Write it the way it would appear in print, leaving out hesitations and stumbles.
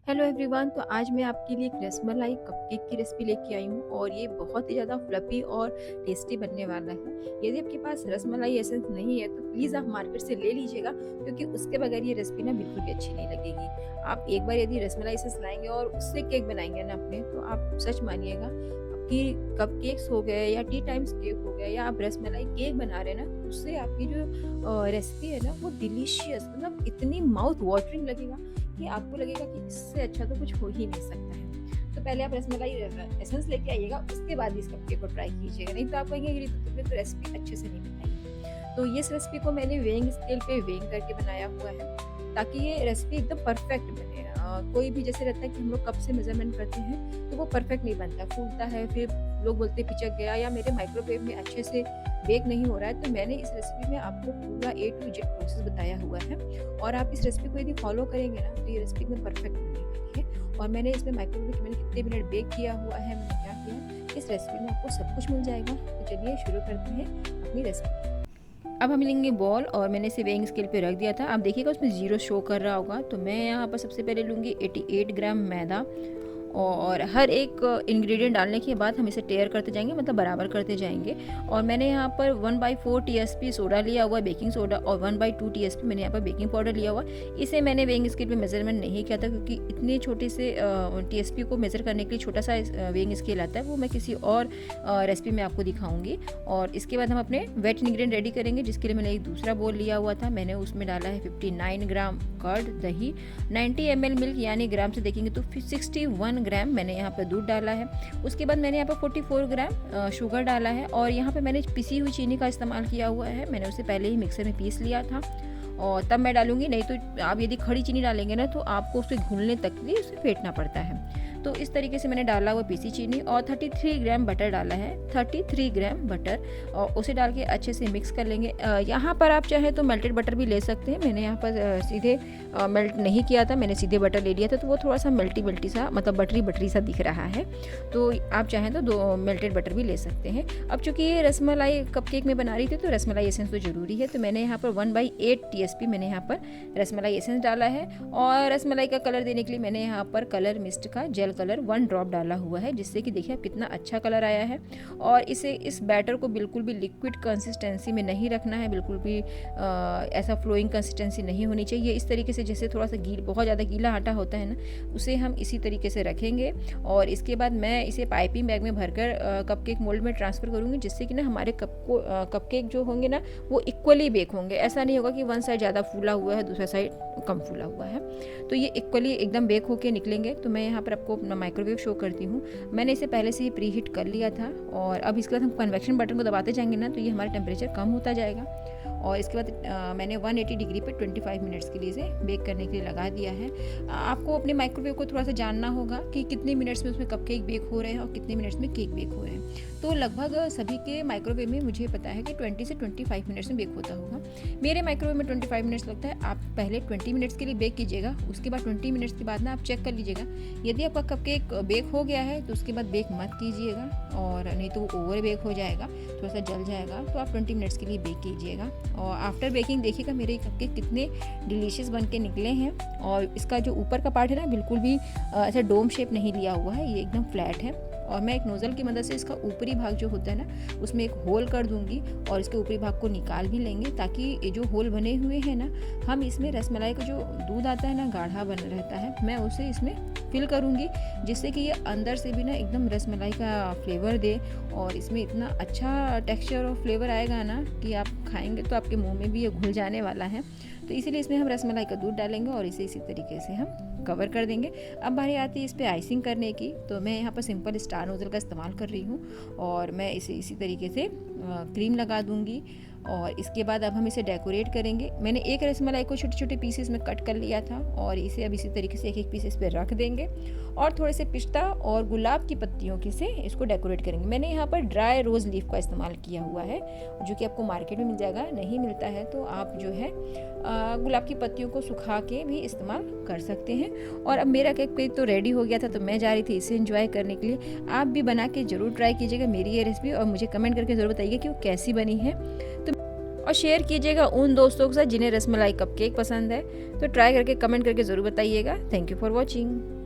Hello everyone. तो आज मैं आपके लिए एक रसमलाई कपकेक की रेसिपी लेके आई हूँ और ये बहुत ही ज़्यादा फ्लफी और टेस्टी बनने वाला है। यदि आपके पास रसमलाई एसेंस नहीं है तो प्लीज़ आप मार्केट से ले लीजिएगा, क्योंकि उसके बगैर ये रेसिपी ना बिल्कुल भी अच्छी नहीं लगेगी। आप एक बार यदि रसमलाई एसेंस लाएंगे और उससे केक बनाएंगे ना अपने, तो आप सच मानिएगा, आपकी कपकेक्स हो गए या टी टाइम्स केक हो गया या आप रसमलाई केक बना रहे हैं ना, तो उससे आपकी जो रेसिपी है ना वो डिलीशियस, मतलब इतनी माउथ वाटरिंग लगेगा कि आपको लगेगा कि इससे अच्छा तो कुछ हो ही नहीं सकता है। तो पहले आप रसमलाई एसेंस लेके आइएगा, उसके बाद इस कपकेक को ट्राई कीजिएगा, नहीं तो आप कहेंगे कि तुमने तो रेसिपी अच्छे से नहीं बताई। तो ये इस रेसिपी को मैंने वेइंग स्केल पे वेइंग करके बनाया हुआ है, ताकि ये रेसिपी एकदम परफेक्ट बने। कोई भी जैसे रहता है कि हम लोग कप से मेजरमेंट करते हैं तो वो परफेक्ट नहीं बनता, फूलता है, फिर लोग बोलते हैं पिचक गया या मेरे माइक्रोवेव में अच्छे से बेक नहीं हो रहा है। तो मैंने इस रेसिपी में आपको पूरा ए टू जेड प्रोसेस बताया हुआ है, और आप इस रेसिपी को यदि फॉलो करेंगे ना तो ये रेसिपी एकदम परफेक्ट बनने वाली है। और मैंने इसमें माइक्रोवेव में मैंने कितने मिनट बेक किया हुआ है, मैंने क्या किया, इस रेसिपी में आपको सब कुछ मिल जाएगा। तो चलिए शुरू करते हैं अपनी रेसिपी। अब हम लेंगे बॉल और मैंने इसे वेइंग स्केल पे रख दिया था। आप देखिएगा उसमें ज़ीरो शो कर रहा होगा। तो मैं यहाँ पर सबसे पहले लूँगी 88 ग्राम मैदा, और हर एक इंग्रेडिएंट डालने के बाद हम इसे टेयर करते जाएंगे, मतलब बराबर करते जाएंगे। और मैंने यहाँ पर 1/4 टीएसपी सोडा लिया हुआ, बेकिंग सोडा, और 1/2 टीएसपी मैंने यहाँ पर बेकिंग पाउडर लिया हुआ। इसे मैंने वेइंग स्केल पे मेजरमेंट नहीं किया था, क्योंकि इतने छोटे से टीएसपी को मेज़र करने के लिए छोटा सा वेइंग स्केल आता है, वो मैं किसी और रेसिपी में आपको दिखाऊंगी। और इसके बाद हम अपने वेट इंग्रेडिएंट रेडी करेंगे, जिसके लिए मैंने एक दूसरा बोल लिया हुआ था। मैंने उसमें डाला है 59 ग्राम कर्ड दही, 90 ml मिल्क, यानी ग्राम से देखेंगे तो 61 ग्राम मैंने यहाँ पर दूध डाला है। उसके बाद मैंने यहाँ पर 44 ग्राम शुगर डाला है, और यहाँ पे मैंने पिसी हुई चीनी का इस्तेमाल किया हुआ है। मैंने उसे पहले ही मिक्सर में पीस लिया था और तब मैं डालूंगी, नहीं तो आप यदि खड़ी चीनी डालेंगे ना तो आपको उसे घुलने तक भी उसे फेंटना पड़ता है। तो इस तरीके से मैंने डाला हुआ पीसी चीनी, और 33 ग्राम बटर डाला है, 33 ग्राम बटर, और उसे डाल के अच्छे से मिक्स कर लेंगे। यहाँ पर आप चाहे तो मेल्टेड बटर भी ले सकते हैं। मैंने यहाँ पर सीधे मेल्ट नहीं किया था, मैंने सीधे बटर ले लिया था, तो वो थोड़ा सा मेल्टी सा, मतलब बटरी बटरी सा दिख रहा है। तो आप चाहें तो 2 मेल्टेड बटर भी ले सकते हैं। अब चूंकि ये रसमलाई कपकेक में बना रही थी तो रसमलाई एसेंस तो ज़रूरी है, तो मैंने यहाँ पर 1/8 टीएसपी मैंने यहाँ पर रसमलाई एसेंस डाला है। और रसमलाई का कलर देने के लिए मैंने यहाँ पर कलर मिस्ट का जेल कलर 1 ड्रॉप डाला हुआ है, जिससे कि देखिए आप कितना अच्छा कलर आया है। और इस बैटर को बिल्कुल भी लिक्विड कंसिस्टेंसी में नहीं रखना है, बिल्कुल भी ऐसा फ्लोइंग कंसिस्टेंसी नहीं होनी चाहिए। इस तरीके से जैसे थोड़ा सा बहुत ज़्यादा गीला आटा होता है ना, उसे हम इसी तरीके से रखेंगे। और इसके बाद मैं इसे पाइपिंग बैग में भरकर कपकेक मोल्ड में ट्रांसफ़र करूँगी, जिससे कि ना हमारे कपकेक जो होंगे ना वो इक्वली बेक होंगे। ऐसा नहीं होगा कि वन साइड ज़्यादा फूला हुआ है, दूसरा साइड कम फूला हुआ है। तो ये इक्वली एकदम बेक होके निकलेंगे। तो मैं यहाँ पर आपको अपना माइक्रोवेव शो करती हूँ। मैंने इसे पहले से ही प्री हीट कर लिया था, और अब इसके बाद हम कन्वेक्शन बटन को दबाते जाएंगे ना, तो ये हमारा टेम्परेचर कम होता जाएगा। और इसके बाद मैंने 180 डिग्री पे 25 मिनट्स के लिए इसे बेक करने के लिए लगा दिया है। आपको अपने माइक्रोवेव को थोड़ा सा जानना होगा कि कितने मिनट्स में उसमें कपकेक बेक हो रहे हैं और कितने मिनट्स में केक बेक हो रहे हैं। तो लगभग सभी के माइक्रोवेव में मुझे पता है कि 20 से 25 मिनट्स में बेक होता होगा। मेरे माइक्रोवेव में 25 मिनट्स लगता है। आप पहले 20 मिनट्स के लिए बेक कीजिएगा, उसके बाद 20 मिनट्स के बाद ना आप चेक कर लीजिएगा। यदि आपका कपकेक बेक हो गया है तो उसके बाद बेक मत कीजिएगा, और नहीं तो वो ओवर बेक हो जाएगा, थोड़ा सा जल जाएगा। तो आप 20 मिनट्स के लिए बेक कीजिएगा। और आफ्टर बेकिंग देखिएगा मेरे कपकेक कितने डिलीशियस बन के निकले हैं। और इसका जो ऊपर का पार्ट है ना, बिल्कुल भी ऐसा डोम शेप नहीं लिया हुआ है, ये एकदम फ्लैट है। और मैं एक नोज़ल की मदद से इसका ऊपरी भाग जो होता है ना, उसमें एक होल कर दूंगी, और इसके ऊपरी भाग को निकाल भी लेंगे, ताकि ये जो होल बने हुए हैं ना, हम इसमें रसमलाई का जो दूध आता है ना, गाढ़ा बन रहता है, मैं उसे इसमें फिल करूँगी, जिससे कि ये अंदर से भी ना एकदम रसमलाई का फ्लेवर दे। और इसमें इतना अच्छा टेक्सचर और फ्लेवर आएगा ना कि आप खाएंगे तो आपके मुंह में भी ये घुल जाने वाला है। तो इसीलिए इसमें हम रसमलाई का दूध डालेंगे और इसे इसी तरीके से हम कवर कर देंगे। अब बारी आती है इस पर आइसिंग करने की। तो मैं यहाँ पर सिंपल स्टार नोजल का इस्तेमाल कर रही हूँ, और मैं इसे इसी तरीके से क्रीम लगा दूँगी। और इसके बाद अब हम इसे डेकोरेट करेंगे। मैंने एक रसमलाई को छोटे छोटे पीसेस में कट कर लिया था, और इसे अब इसी तरीके से एक एक पीसेस पे रख देंगे, और थोड़े से पिस्ता और गुलाब की पत्तियों के से इसको डेकोरेट करेंगे। मैंने यहाँ पर ड्राई रोज़ लीफ का इस्तेमाल किया हुआ है, जो कि आपको मार्केट में मिल जाएगा। नहीं मिलता है तो आप जो है गुलाब की पत्तियों को सुखा के भी इस्तेमाल कर सकते हैं। और अब मेरा केक तो रेडी हो गया था, तो मैं जा रही थी इसे एंजॉय करने के लिए। आप भी बना के ज़रूर ट्राई कीजिएगा मेरी ये रेसिपी, और मुझे कमेंट करके ज़रूर बताइएगा कि वो कैसी बनी है। तो और शेयर कीजिएगा उन दोस्तों के साथ जिन्हें रसमलाई कपकेक पसंद है। तो ट्राई करके कमेंट करके ज़रूर बताइएगा। Thank you for watching.